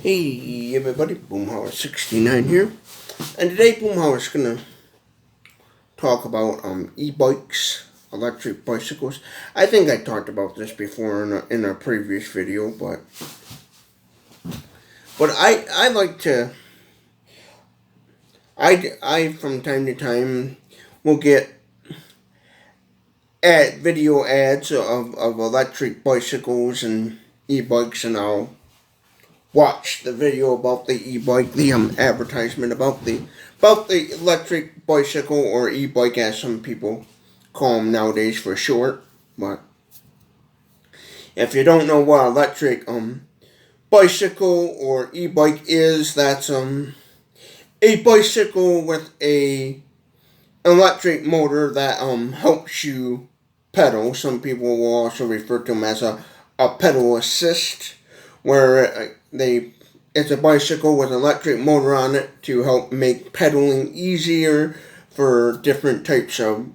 Hey everybody, Boomhauer69 here, and today Boomhauer is gonna talk about e-bikes, electric bicycles. I think I talked about this before in a previous video, but I like to I from time to time will get video ads of electric bicycles and e-bikes, and I'll watch the video about the e-bike, the advertisement about the electric bicycle, or e-bike as some people call them nowadays for short. But if you don't know what electric bicycle or e-bike is, that's a bicycle with a electric motor that helps you pedal. Some people will also refer to them as a pedal assist, where it's a bicycle with an electric motor on it to help make pedaling easier for different types of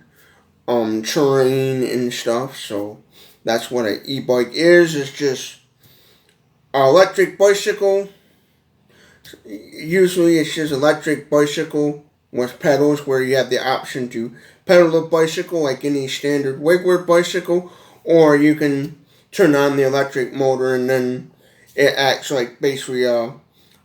terrain and stuff. So that's what an e-bike is. It's just an electric bicycle. Usually it's just electric bicycle with pedals, where you have the option to pedal the bicycle like any standard Wigward bicycle, or you can turn on the electric motor and then it acts like basically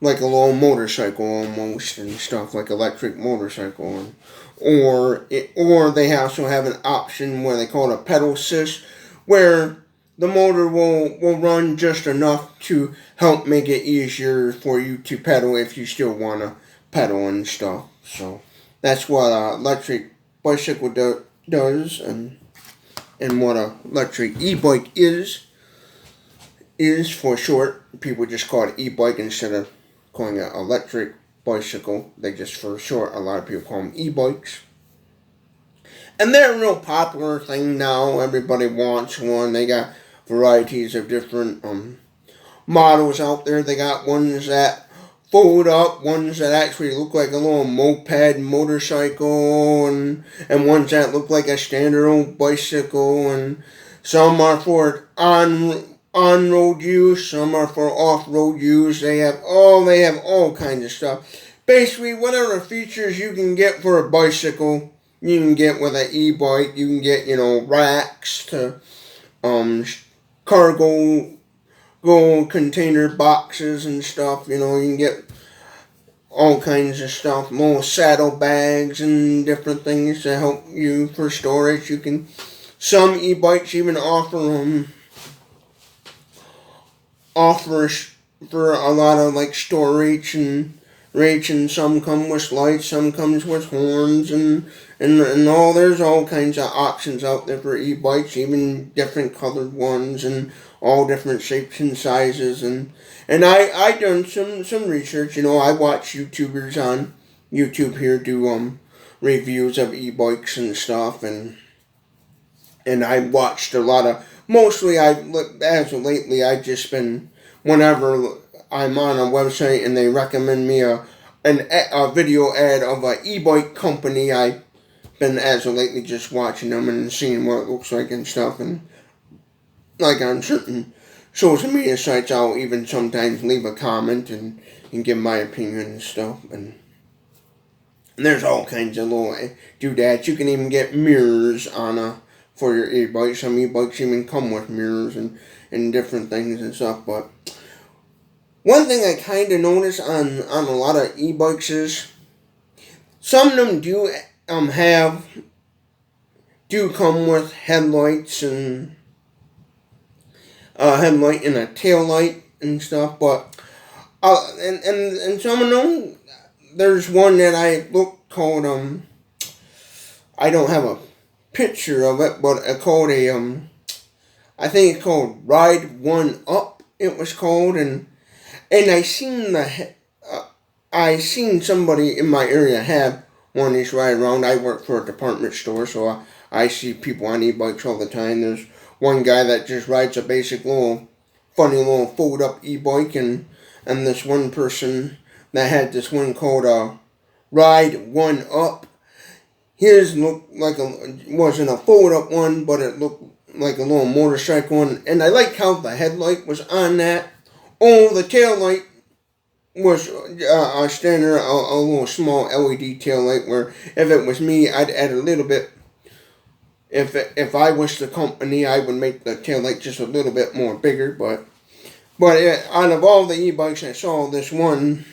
like a little motorcycle almost and stuff, like electric motorcycle. Or they also have an option where they call it a pedal assist, where the motor will run just enough to help make it easier for you to pedal if you still want to pedal and stuff. So that's what an electric bicycle does, and what an electric e-bike is for short. People just call it e-bike instead of calling it electric bicycle. They just, for short, a lot of people call them e-bikes. And they're a real popular thing now. Everybody wants one. They got varieties of different models out there. They got ones that fold up, ones that actually look like a little moped motorcycle, and ones that look like a standard old bicycle, and some are for on-road use, some are for off-road use. They have all kinds of stuff. Basically, whatever features you can get for a bicycle, you can get with an e-bike. You can get, racks to cargo container boxes and stuff. You can get all kinds of stuff, little saddlebags and different things to help you for storage. Some e-bikes even offer for a lot of like storage and some come with lights, some comes with horns, and all. There's all kinds of options out there for e-bikes, even different colored ones and all different shapes and sizes. And I done some research. I watch YouTubers on YouTube here do reviews of e-bikes and stuff, and I watched a lot of, mostly as of lately, I've just been, whenever I'm on a website and they recommend me a video ad of an e-bike company, I've been as of lately just watching them and seeing what it looks like and stuff. And like on certain social media sites, I'll even sometimes leave a comment and give my opinion and stuff. And there's all kinds of little doodads. You can even get mirrors for your e-bike. Some e-bikes even come with mirrors and different things and stuff. But one thing I kind of notice on a lot of e-bikes is some of them do come with headlights and headlight and a tail light and stuff. But and some of them, there's one that I looked called I don't have a picture of it, but it's called I think it's called Ride One Up. It was called, and I seen somebody in my area have one of these ride around. I work for a department store, so I see people on e-bikes all the time. There's one guy that just rides a basic funny little fold up e-bike, and this one person that had this one called Ride One Up. His looked like wasn't a fold up one, but it looked like a little motorcycle, and I like how the headlight was on that. Oh, the tail light was a standard, a little small LED tail light. Where if it was me, I'd add a little bit. If I was the company, I would make the tail light just a little bit more bigger. But out of all the e-bikes, I saw this one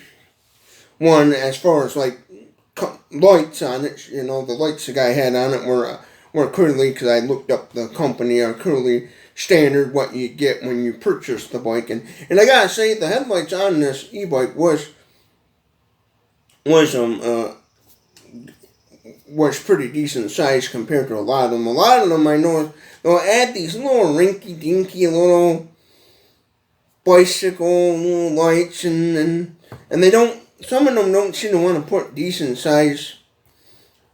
as far as like lights on it. You know, the lights the guy had on it were clearly, because I looked up the company, are clearly standard what you get when you purchase the bike. And I gotta say, the headlights on this e-bike was was pretty decent size compared to a lot of them. A lot of them I know they'll add these little rinky dinky little bicycle little lights, and they don't. Some of them don't seem to want to put decent size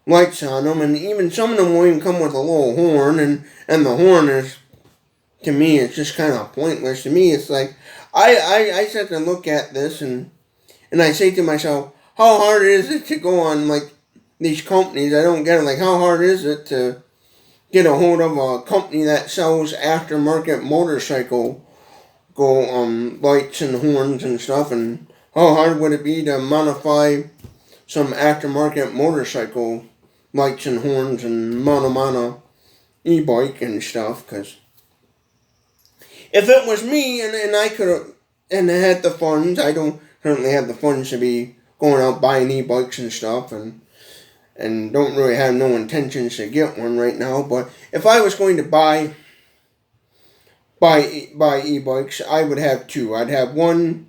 lights on them, and even some of them will even come with a little horn, and the horn is, to me, it's just kind of pointless. To me, it's like I sit and look at this, and I say to myself, how hard is it to go on like these companies? I don't get it. Like, how hard is it to get a hold of a company that sells aftermarket motorcycle lights and horns and stuff, and how hard would it be to modify some aftermarket motorcycle lights and horns and mano e-bike and stuff? Because if it was me and I could have and I had the funds, I don't currently have the funds to be going out buying e-bikes and stuff, and don't really have no intentions to get one right now. But if I was going to buy e-bikes, I would have two. I'd have one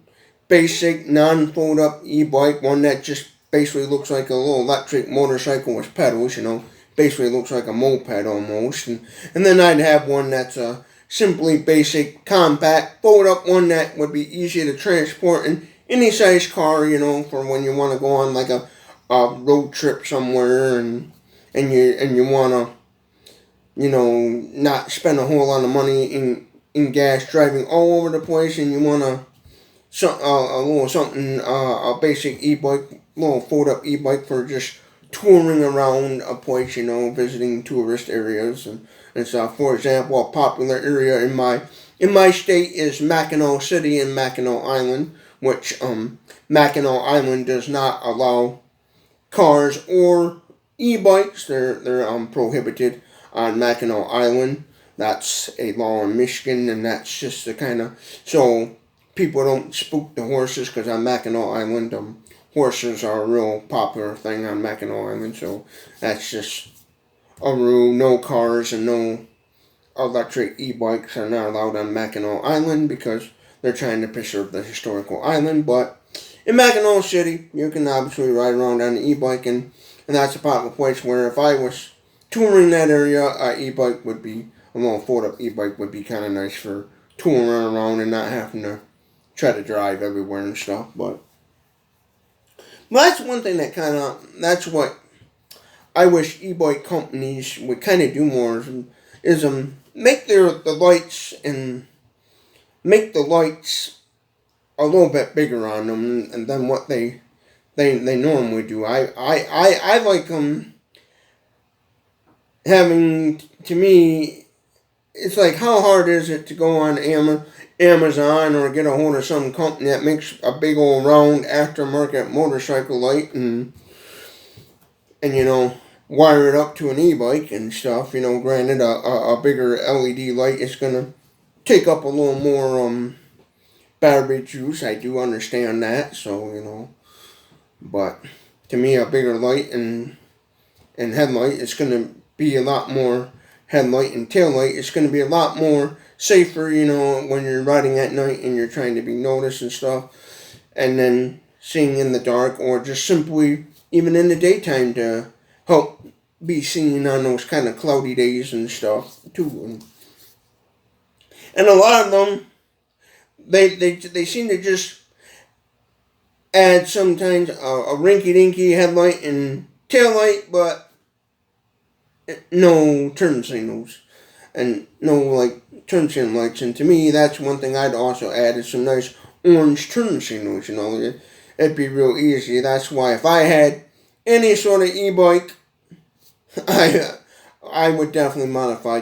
basic non-fold up e-bike, one that just basically looks like a little electric motorcycle with pedals, you know, basically looks like a moped almost. And then I'd have one that's a simply basic compact fold up one that would be easy to transport in any size car, you know, for when you want to go on like a road trip somewhere, and you want to, you know, not spend a whole lot of money in gas driving all over the place, and you want a little something, a basic e-bike, little fold-up e-bike for just touring around a place, you know, visiting tourist areas and stuff. For example, a popular area in my state is Mackinac City and Mackinac Island, which Mackinac Island does not allow cars or e-bikes. They're prohibited on Mackinac Island. That's a law in Michigan, and that's just the kind of, so people don't spook the horses, because on Mackinac Island, horses are a real popular thing on Mackinac Island. So that's just a rule. No cars and no electric e-bikes are not allowed on Mackinac Island, because they're trying to preserve the historical island. But in Mackinac City, you can obviously ride around on an e-bike, and that's a popular place where if I was touring that area, an e-bike would be, a little fold-up e-bike would be kind of nice for touring around and not having to try to drive everywhere and stuff. But that's one thing that's what I wish e-bike companies would kind of do more, is make the lights, and make the lights a little bit bigger on them and than what they normally do. I like them having, to me, it's like, how hard is it to go on Amazon or get a hold of some company that makes a big old round aftermarket motorcycle light, and you know, wire it up to an e-bike and stuff. You know, granted, a bigger LED light is gonna take up a little more battery juice. I do understand that. So, you know, but to me, a bigger light and headlight is gonna be a lot more, headlight and tail light, it's going to be a lot more safer, you know, when you're riding at night and you're trying to be noticed and stuff, and then seeing in the dark, or just simply even in the daytime to help be seen on those kind of cloudy days and stuff too. And a lot of them, they seem to just add sometimes a rinky-dinky headlight and tail light, but no turn signals and no like turn signal lights. And to me, that's one thing I'd also add, is some nice orange turn signals. You know, it'd be real easy. That's why if I had any sort of e-bike, I would definitely modify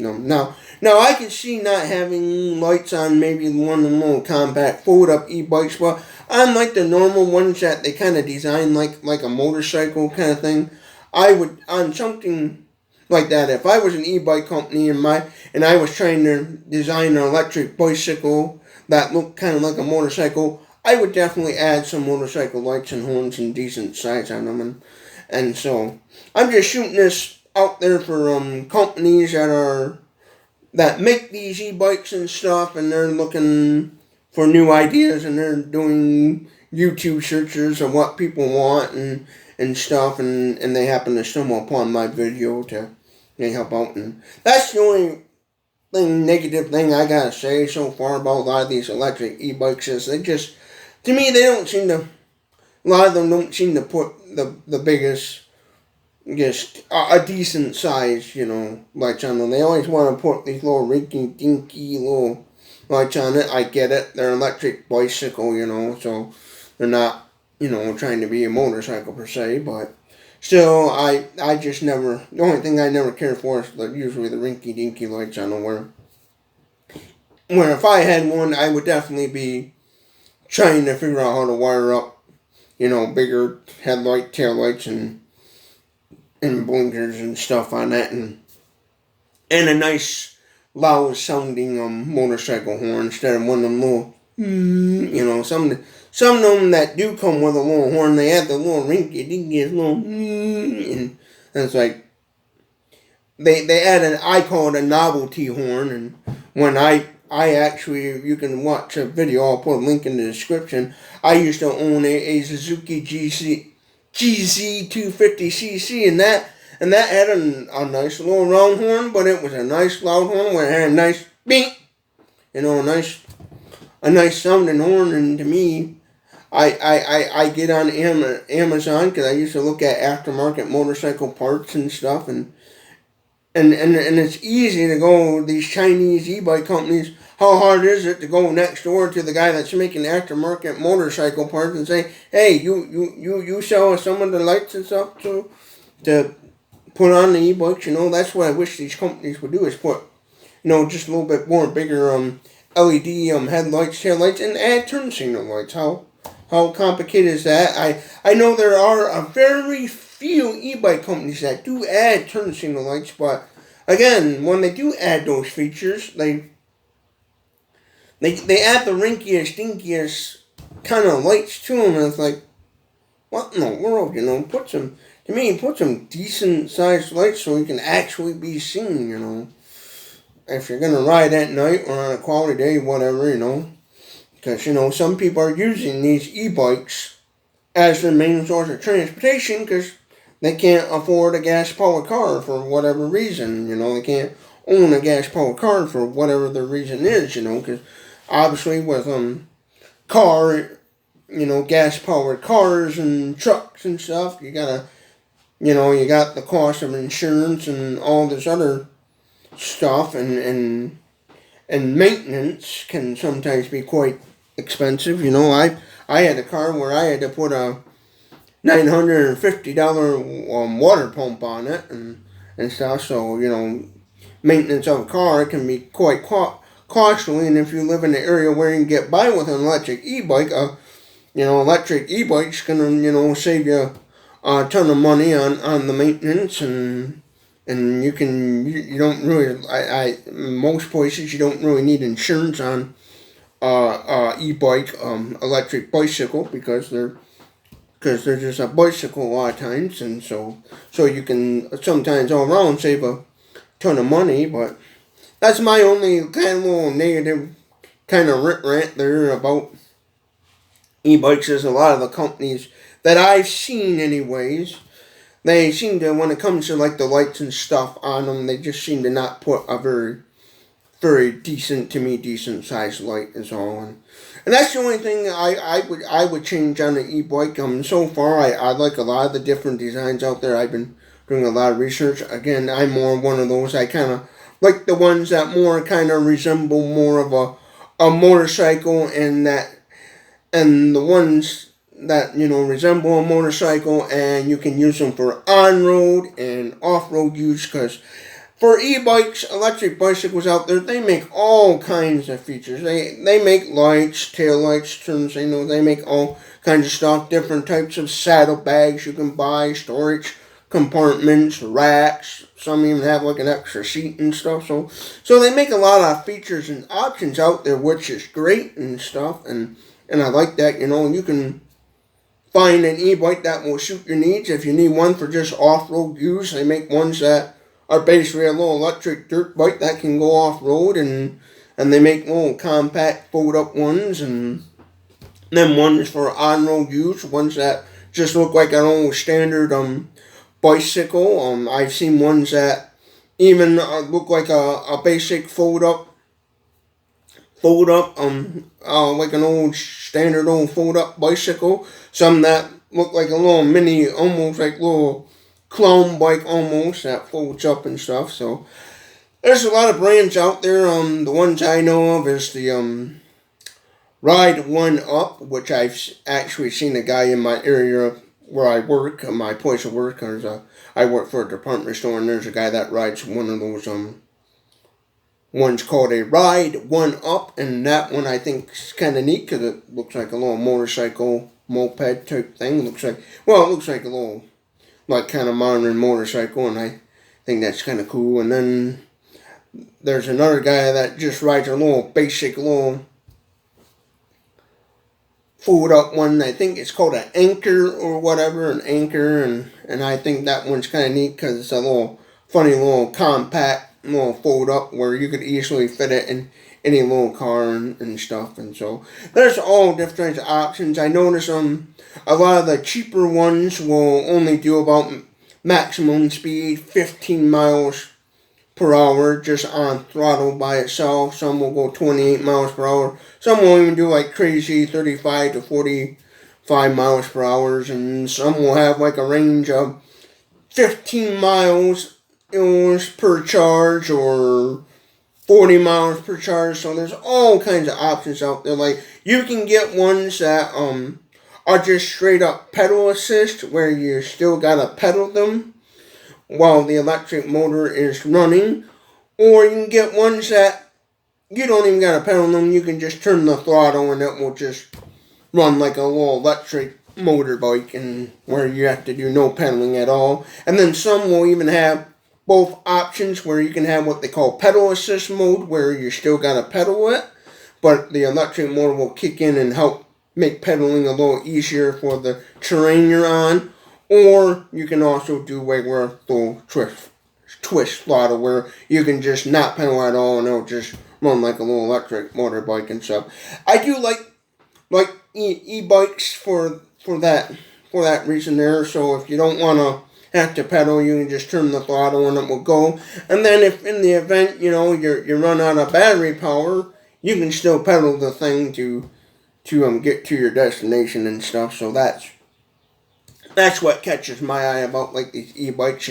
Now I can see not having lights on maybe one of the little compact fold-up e-bikes, but on like the normal ones that they kind of design like a motorcycle kind of thing, I would on something like that. If I was an e-bike company and I was trying to design an electric bicycle that looked kind of like a motorcycle, I would definitely add some motorcycle lights and horns and decent size on them, and so I'm just shooting this out there for companies that make these e-bikes and stuff, and they're looking for new ideas, and they're doing YouTube searches of what people want and stuff, and they happen to stumble upon my video to help out. And that's the only negative thing I gotta say so far about a lot of these electric e-bikes is they just, to me, they don't seem to, a lot of them don't seem to put the biggest, just a decent size, lights on them. They always want to put these little rinky dinky little lights on it. I get it. They're an electric bicycle, so they're not, trying to be a motorcycle per se, but still, I just never, the only thing I never care for is usually the rinky dinky lights on them, where if I had one, I would definitely be trying to figure out how to wire up, bigger headlight, taillights, and blinkers and stuff on that, and a nice loud sounding motorcycle horn instead of one of them little, some of them that do come with a little horn, they have the little rinky dinky little, and it's like they added, I call it a novelty horn, and when I actually, you can watch a video, I'll put a link in the description. I used to own a Suzuki GZ250cc, and that had a nice little round horn, but it was a nice loud horn where it had a nice beep, a nice sounding horn. And to me, I get on Amazon because I used to look at aftermarket motorcycle parts and stuff, and it's easy to go these Chinese e-bike companies. How hard is it to go next door to the guy that's making aftermarket motorcycle parts and say, hey, you sell us some of the lights and stuff to put on the e-bikes? That's what I wish these companies would do, is put, just a little bit more bigger LED headlights, taillights, and add turn signal lights. How complicated is that? I know there are a very few e-bike companies that do add turn signal lights, but again, when they do add those features, they add the rinkiest, dinkiest kind of lights to them, and it's like, what in the world, put some decent sized lights so you can actually be seen, if you're going to ride at night or on a quality day, whatever, because, some people are using these e-bikes as their main source of transportation because they can't afford a gas-powered car for whatever reason, they can't own a gas-powered car for whatever the reason is, because obviously with gas-powered cars and trucks and stuff, you gotta, you got the cost of insurance and all this other stuff, and maintenance can sometimes be quite expensive. I had a car where I had to put a $950 water pump on it and stuff, so maintenance of a car can be quite costly, and if you live in an area where you can get by with an electric e-bike, electric e-bike's gonna, save you a ton of money on the maintenance, and you don't really, most places you don't really need insurance on e-bike, electric bicycle, because they're just a bicycle a lot of times, and so you can sometimes all around save a ton of money. But that's my only kind of little negative kind of rant there about e-bikes. Is a lot of the companies that I've seen anyways, they seem to, when it comes to like the lights and stuff on them, they just seem to not put a very decent sized light and so on. And that's the only thing I would change on the e-bike. So far I like a lot of the different designs out there. I've been doing a lot of research. Again, I'm more one of those. I kind of like the ones that more kind of resemble more of a motorcycle, and the ones that resemble a motorcycle, and you can use them for on-road and off-road use, because for e-bikes, electric bicycles out there, they make all kinds of features. They make lights, tail lights, turn signals. They make all kinds of stuff. Different types of saddlebags you can buy, storage compartments, racks. Some even have like an extra seat and stuff. So they make a lot of features and options out there, which is great and stuff. And I like that. You can find an e-bike that will suit your needs. If you need one for just off-road use, they make ones that are basically a little electric dirt bike that can go off-road, and they make little compact fold-up ones, and then ones for on-road use, ones that just look like an old standard bicycle. I've seen ones that even look like a basic fold-up, like an old standard old fold-up bicycle. Some that look like a little mini, almost like little clown bike almost, that folds up and stuff. So there's a lot of brands out there. The ones I know of is the Ride One Up, which I've actually seen a guy in my area where I work, my place of work. I work for a department store, and there's a guy that rides one of those one's called a Ride One Up, and that one I think is kind of neat because it looks like a little motorcycle moped type thing. It looks like a little, like, kind of modern motorcycle, and I think that's kind of cool. And then there's another guy that just rides a little basic little fold up one. I think it's called an Anchor or whatever, an Anchor, and I think that one's kind of neat because it's a little funny little compact little fold up where you could easily fit it in any little car and stuff. And so there's all different options. I notice a lot of the cheaper ones will only do about maximum speed 15 miles per hour just on throttle by itself. Some will go 28 miles per hour. Some will even do like crazy 35 to 45 miles per hour, and some will have like a range of 15 miles per charge or 40 miles per charge. So there's all kinds of options out there. Like, you can get ones that are just straight up pedal assist, where you still gotta pedal them while the electric motor is running, or you can get ones that you don't even gotta pedal them. You can just turn the throttle and it will just run like a little electric motorbike, and where you have to do no pedaling at all. And then some will even have both options, where you can have what they call pedal assist mode, where you still gotta pedal it, but the electric motor will kick in and help make pedaling a little easier for the terrain you're on. Or you can also do regular little twist throttle, where you can just not pedal at all and it'll just run like a little electric motorbike and stuff. I do like e-bikes for that reason there. So if you don't want to have to pedal, you can just turn the throttle and it will go. And then if in the event you run out of battery power, you can still pedal the thing to get to your destination and stuff. So that's what catches my eye about like these e-bikes.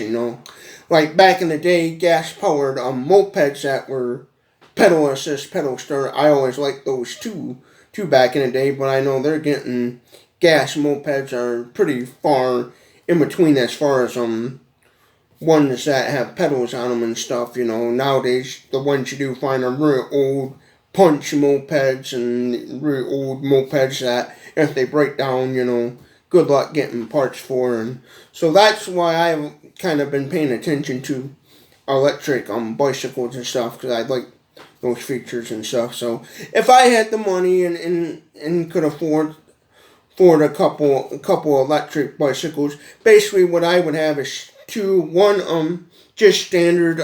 Like back in the day, gas powered mopeds that were pedal assist, pedal start. I always liked those too back in the day, but I know they're getting gas mopeds are pretty far in between as far as ones that have pedals on them and stuff. Nowadays the ones you do find are real old punch mopeds and real old mopeds that if they break down, good luck getting parts for. And so that's why I've kind of been paying attention to electric bicycles and stuff, because I like those features and stuff. So if I had the money and could afford a couple electric bicycles, basically what I would have is one just standard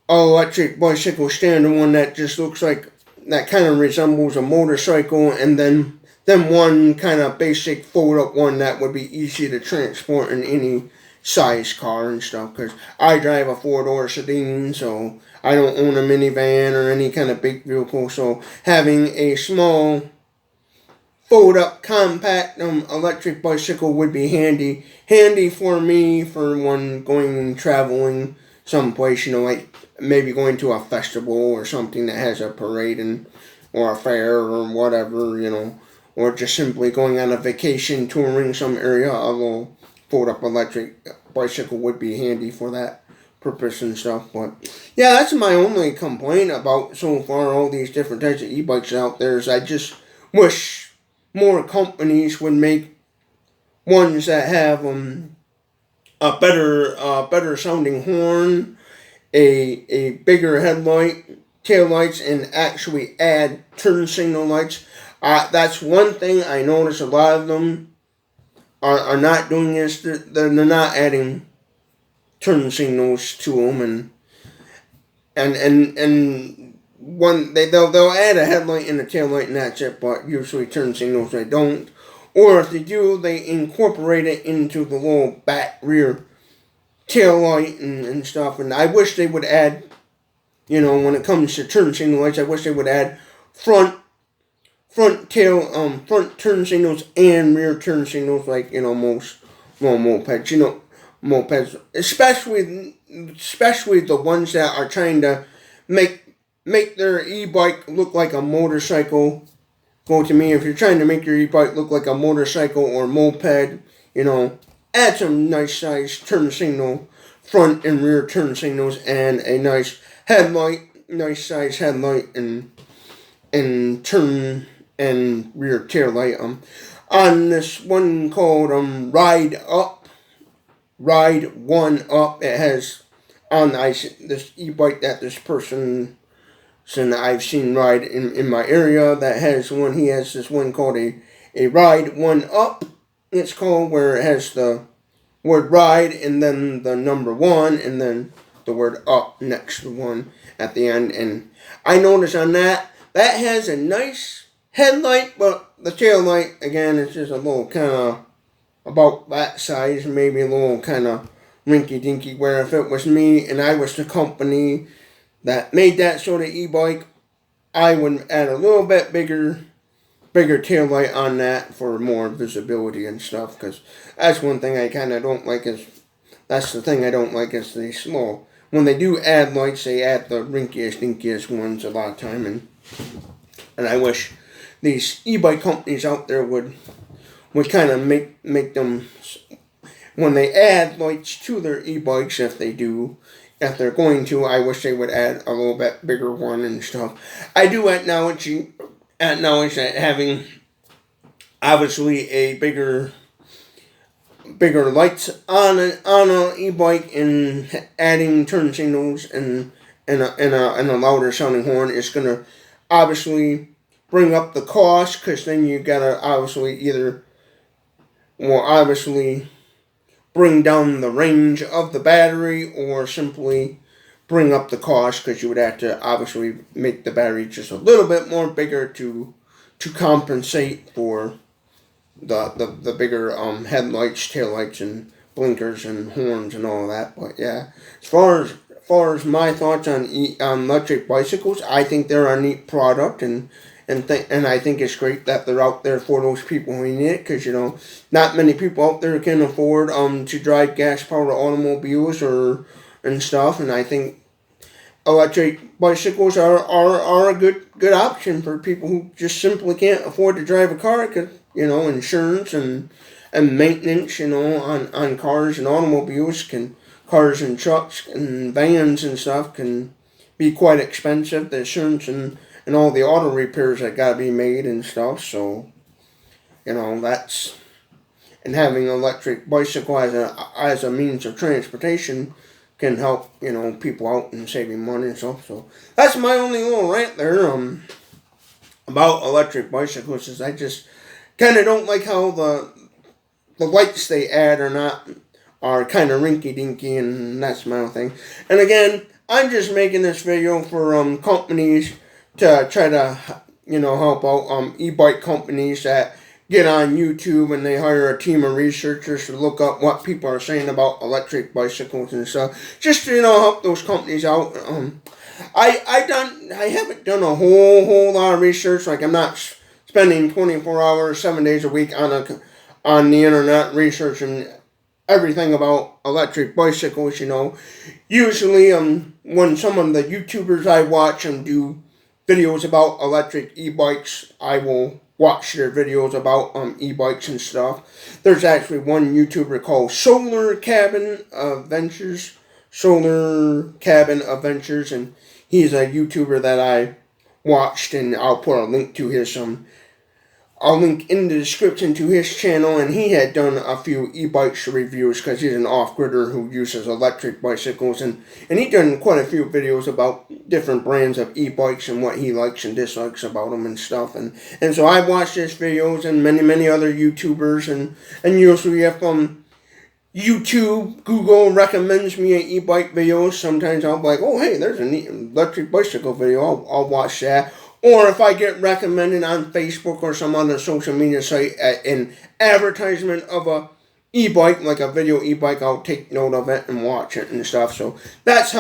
electric bicycle, standard one that just looks like, that kind of resembles a motorcycle, and then one kind of basic fold-up one that would be easy to transport in any size car and stuff, because I drive a 4-door sedan, so I don't own a minivan or any kind of big vehicle. So having a small fold-up compact electric bicycle would be handy for me for when going traveling someplace, like maybe going to a festival or something that has a parade or a fair or whatever, or just simply going on a vacation touring some area. A little fold-up electric bicycle would be handy for that purpose and stuff. But yeah, that's my only complaint about so far all these different types of e-bikes out there is I just wish more companies would make ones that have a better sounding horn, a bigger headlight, tail lights, and actually add turn signal lights. That's one thing I notice a lot of them are not doing is they're not adding turn signals to them, and one they'll add a headlight and a tail light and that's it, but usually turn signals they don't. Or if they do, they incorporate it into the little back rear tail light and stuff. And I wish they would add, when it comes to turn signal lights, I wish they would add front turn signals and rear turn signals like, most mopeds, mopeds, especially the ones that are trying to make their e-bike look like a motorcycle. Go to me, if you're trying to make your e-bike look like a motorcycle or moped, add some nice size turn signal, front and rear turn signals, and a nice size headlight and turn and rear tail light. On this one called Ride 1 Up, it has on this e-bike that this person I've seen ride in my area that has one. He has this one called a Ride 1 Up. It's called, where it has the word ride and then the number 1 and then the word up next to 1 at the end. And I noticed on that has a nice headlight, but the tail light again is just a little kind of about that size, maybe a little kind of rinky dinky. Where if it was me and I was the company that made that sort of e-bike, I would add a little bit bigger tail light on that for more visibility and stuff. Because that's one thing I kind of don't like that's the thing I don't like is the slow. When they do add lights, they add the dinkiest ones a lot of time, and I wish these e-bike companies out there would kind of make them, when they add lights to their e-bikes, if they're going to, I wish they would add a little bit bigger one and stuff. I do acknowledge that having obviously a bigger lights on a e-bike and adding turn signals and a louder sounding horn is gonna obviously bring up the cost, because then you gotta obviously bring down the range of the battery, or simply bring up the cost, because you would have to obviously make the battery just a little bit more bigger to compensate for the bigger headlights, taillights, and blinkers and horns and all of that. But yeah, as far as my thoughts on electric bicycles, I think they're a neat product, and I think it's great that they're out there for those people who need it, because not many people out there can afford to drive gas powered automobiles and stuff, and I think electric bicycles are a good option for people who just simply can't afford to drive a car, because insurance and maintenance on cars and automobiles cars and trucks and vans and stuff can be quite expensive. The insurance and all the auto repairs that gotta be made and stuff. So, that's, and having an electric bicycle as a means of transportation can help, people out and saving money and stuff. So that's my only little rant there about electric bicycles. Is I just kind of don't like how the lights they add are kind of rinky dinky, and that's my own thing. And again, I'm just making this video for companies to try to help out e-bike companies that get on YouTube and they hire a team of researchers to look up what people are saying about electric bicycles and stuff, just to help those companies out. I haven't done a whole lot of research. Like, I'm not spending 24 hours 7 days a week on the internet researching everything about electric bicycles. Usually when some of the YouTubers I watch do videos about electric e-bikes, I will watch their videos about e-bikes and stuff. There's actually one YouTuber called Solar Cabin Adventures. Solar Cabin Adventures, and he's a YouTuber that I watched, and I'll put a link to his I'll link in the description to his channel, and he had done a few e-bikes reviews because he's an off-gridder who uses electric bicycles, and he done quite a few videos about different brands of e-bikes and what he likes and dislikes about them and stuff, and so I watched his videos and many other YouTubers, and usually if YouTube, Google recommends me an e-bike video, sometimes I'll be like, oh hey, there's an electric bicycle video, I'll watch that. Or if I get recommended on Facebook or some other social media site an advertisement of a e-bike, like a video e-bike, I'll take note of it and watch it and stuff. So that's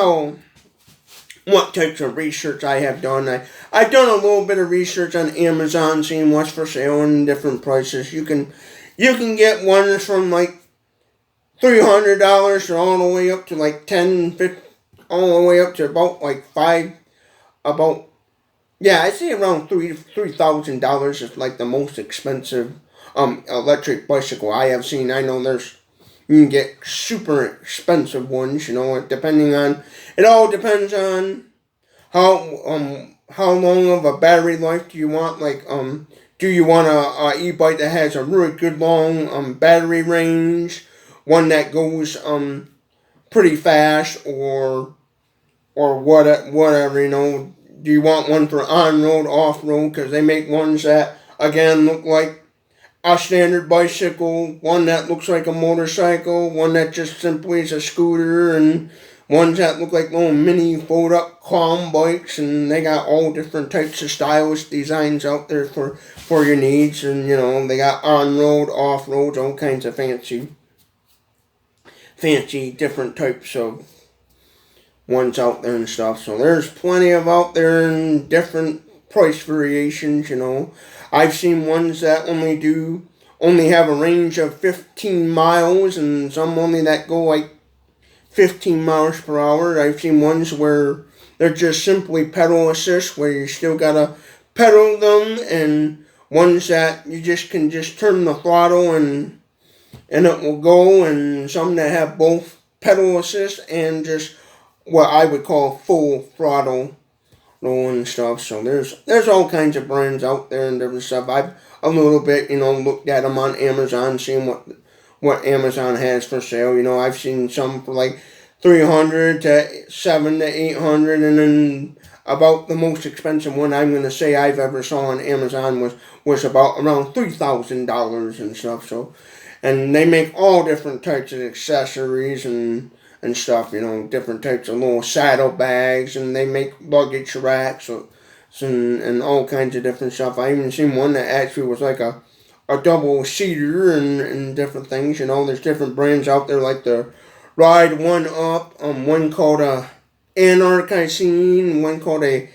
what types of research I have done. I've done a little bit of research on Amazon, seeing what's for sale and different prices. You can get ones from like $300 all the way up to like $10, all the way up to about like I'd say around $3,000 is like the most expensive electric bicycle I have seen. I know you can get super expensive ones, it all depends on how long of a battery life do you want. Like do you want a e-bike that has a really good long battery range, one that goes pretty fast, or whatever, do you want one for on-road, off-road? Because they make ones that, again, look like a standard bicycle, one that looks like a motorcycle, one that just simply is a scooter, and ones that look like little mini fold-up clown bikes, and they got all different types of stylish designs out there for your needs, and, they got on-road, off-road, all kinds of fancy different types of ones out there and stuff. So there's plenty of out there and different price variations. I've seen ones that only have a range of 15 miles, and some only that go like 15 miles per hour. I've seen ones where they're just simply pedal assist, where you still gotta pedal them, and ones that you can turn the throttle and it will go, and some that have both pedal assist and just what I would call full throttle and stuff. So there's all kinds of brands out there and different stuff. I've a little bit, looked at them on Amazon, seeing what Amazon has for sale. I've seen some for like $300 to $700 to $800, and then about the most expensive one I'm gonna say I've ever saw on Amazon was about around $3,000 and stuff. So, and they make all different types of accessories and stuff, different types of little saddle bags, and they make luggage racks and all kinds of different stuff. I even seen one that actually was like a double seater and different things. There's different brands out there like the Ride One Up, one called Anarch I seen, one called a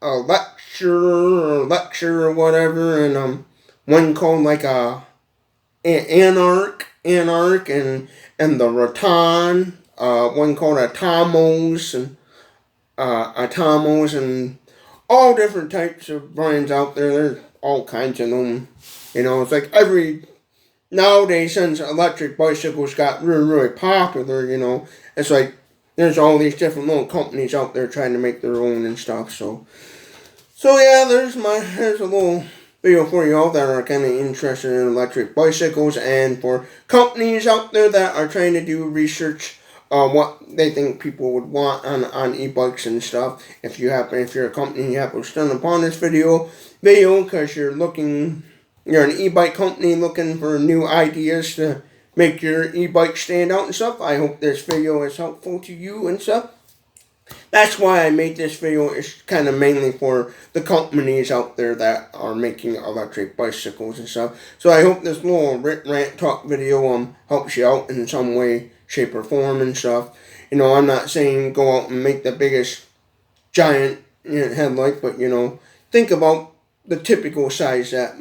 lecture or whatever, and one called like a Anarch and the Rattan, one called Atomos and all different types of brands out there. There's all kinds of them. It's like nowadays, since electric bicycles got really popular, it's like there's all these different little companies out there trying to make their own and stuff. So yeah, there's a little video for you all that are kind of interested in electric bicycles, and for companies out there that are trying to do research on what they think people would want on e-bikes and stuff. If you're a company and you happen to stumble upon this video because you're an e-bike company looking for new ideas to make your e-bike stand out and stuff, I hope this video is helpful to you and stuff. That's why I made this video. It's kind of mainly for the companies out there that are making electric bicycles and stuff. So I hope this little rant talk video helps you out in some way, shape, or form and stuff. I'm not saying go out and make the biggest giant headlight, but think about the typical size that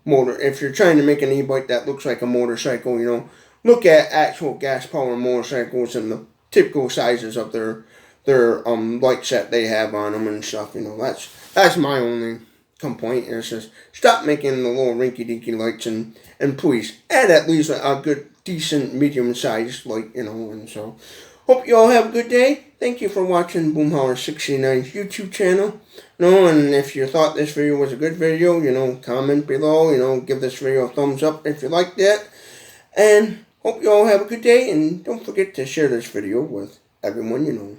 if you're trying to make an e-bike that looks like a motorcycle, look at actual gas-powered motorcycles and the typical sizes of their lights that they have on them and stuff. That's my only complaint is just stop making the little rinky-dinky lights and please add at least a good, decent, medium-sized light, and so hope you all have a good day. Thank you for watching Boomhauer69's YouTube channel. And if you thought this video was a good video, comment below, give this video a thumbs up if you liked it. And hope you all have a good day, and don't forget to share this video with everyone you know.